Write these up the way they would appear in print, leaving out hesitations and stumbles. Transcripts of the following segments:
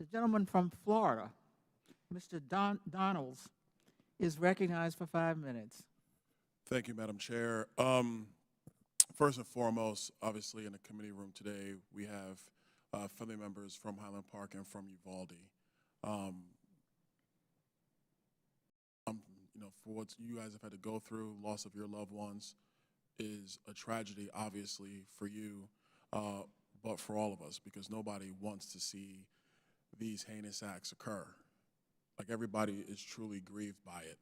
The gentleman from Florida, Mr. Donalds, is recognized for 5 minutes. Thank you, Madam Chair. First and foremost, obviously in the committee room today, we have family members from Highland Park and from Uvalde. For what you guys have had to go through, loss of your loved ones is a tragedy, obviously, for you, but for all of us, because nobody wants to see these heinous acts occur. Like, everybody is truly grieved by it.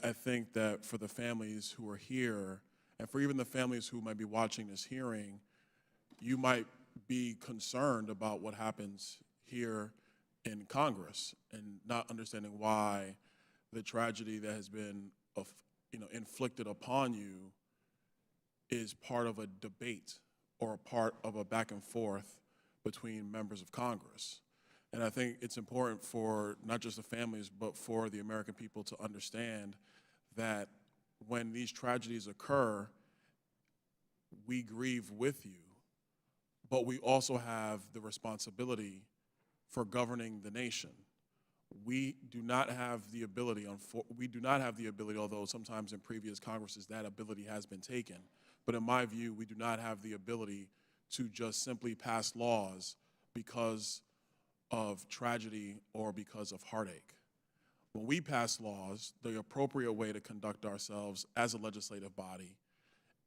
I think that for the families who are here, and for even the families who might be watching this hearing, you might be concerned about what happens here in Congress and not understanding why the tragedy that has been inflicted upon you is part of a debate or a part of a back and forth between members of Congress. And I think it's important for not just the families, but for the American people to understand that when these tragedies occur, we grieve with you, but we also have the responsibility for governing the nation. We do not have the ability, although sometimes in previous Congresses that ability has been taken. But in my view, we do not have the ability to just simply pass laws because of tragedy or because of heartache. When we pass laws, the appropriate way to conduct ourselves as a legislative body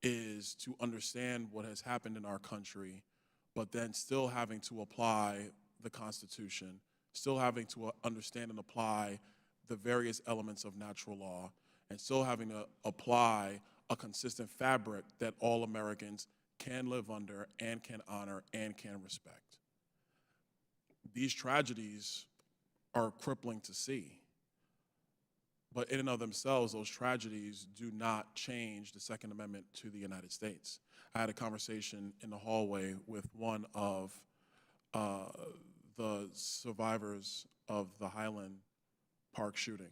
is to understand what has happened in our country, but then still having to apply the Constitution, still having to understand and apply the various elements of natural law, and still having to apply a consistent fabric that all Americans can live under and can honor and can respect. These tragedies are crippling to see, but in and of themselves, those tragedies do not change the Second Amendment to the United States. I had a conversation in the hallway with one of the survivors of the Highland Park shooting.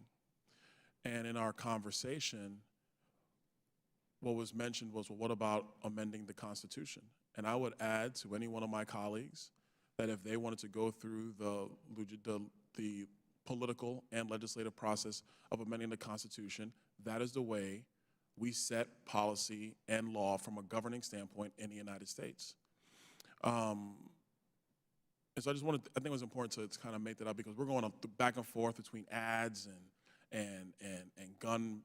And in our conversation, what was mentioned was, well, what about amending the Constitution? And I would add to any one of my colleagues that if they wanted to go through the political and legislative process of amending the Constitution, that is the way we set policy and law from a governing standpoint in the United States. And so I think it was important to kind of make that up, because we're going back and forth between ads and gun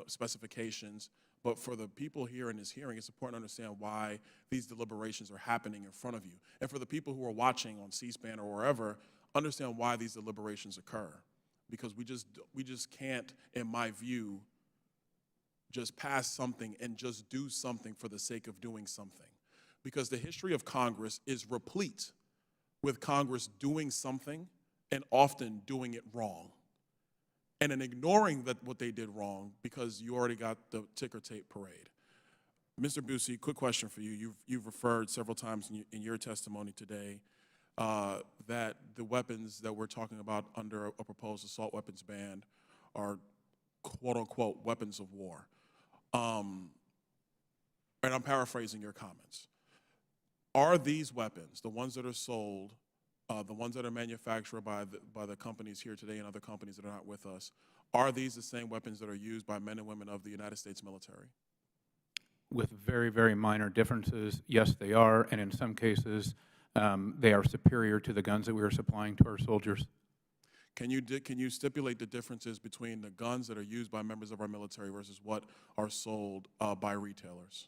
specifications. But for the people here in this hearing, it's important to understand why these deliberations are happening in front of you. And for the people who are watching on C-SPAN or wherever, understand why these deliberations occur. Because we just can't, in my view, just pass something and just do something for the sake of doing something. Because the history of Congress is replete with Congress doing something and often doing it wrong, and then ignoring what they did wrong because you already got the ticker tape parade. Mr. Busey, quick question for you. You've referred several times in your testimony today that the weapons that we're talking about under a proposed assault weapons ban are quote-unquote weapons of war. And I'm paraphrasing your comments. Are these weapons, the ones that are sold, the ones that are manufactured by the companies here today and other companies that are not with us, are these the same weapons that are used by men and women of the United States military? With very, very minor differences, yes, they are, and in some cases, they are superior to the guns that we are supplying to our soldiers. Can you stipulate the differences between the guns that are used by members of our military versus what are sold by retailers?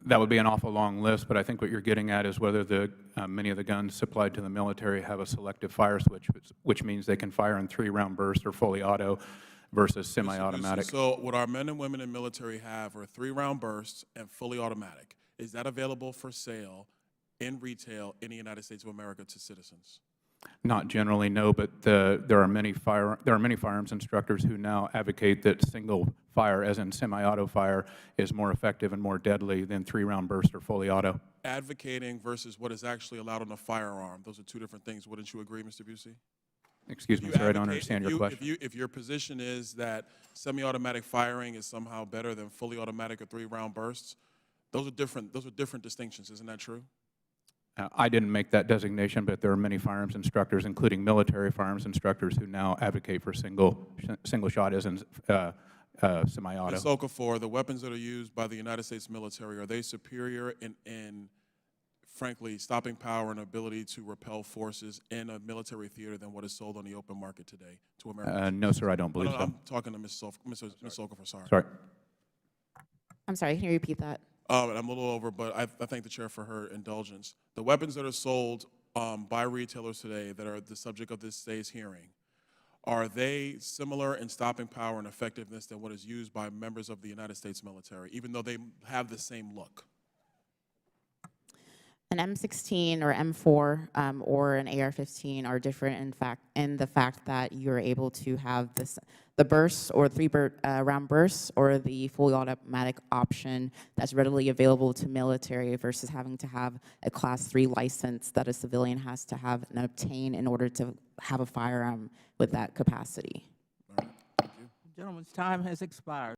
That would be an awful long list, but I think what you're getting at is whether many of the guns supplied to the military have a selective fire switch, which means they can fire in 3-round bursts or fully auto versus semi-automatic. So what our men and women in military have are 3-round bursts and fully automatic. Is that available for sale in retail in the United States of America to citizens? Not generally, no, but there are many firearms instructors who now advocate that single fire, as in semi-auto fire, is more effective and more deadly than 3-round burst or fully auto. Advocating versus what is actually allowed on a firearm, those are two different things. Wouldn't you agree, Mr. Busey? Excuse me, sir, I don't understand your question. If your position is that semi-automatic firing is somehow better than fully automatic or 3-round bursts, those are different distinctions. Isn't that true? I didn't make that designation, but there are many firearms instructors, including military firearms instructors, who now advocate for single shot as in semi-auto. Ms. Okafor, the weapons that are used by the United States military, are they superior in frankly, stopping power and ability to repel forces in a military theater than what is sold on the open market today to Americans? No, sir, I don't believe so. I'm talking to Ms. Okafor, sorry. Sorry. I'm sorry, can you repeat that? And I'm a little over, but I thank the chair for her indulgence. The weapons that are sold by retailers today that are the subject of this day's hearing, are they similar in stopping power and effectiveness than what is used by members of the United States military, even though they have the same look? An M16 or M4 or an AR-15 are different in the fact that you're able to have the bursts or round bursts or the fully automatic option that's readily available to military versus having to have a Class 3 license that a civilian has to have and obtain in order to have a firearm with that capacity. All right, thank you. Gentleman's time has expired.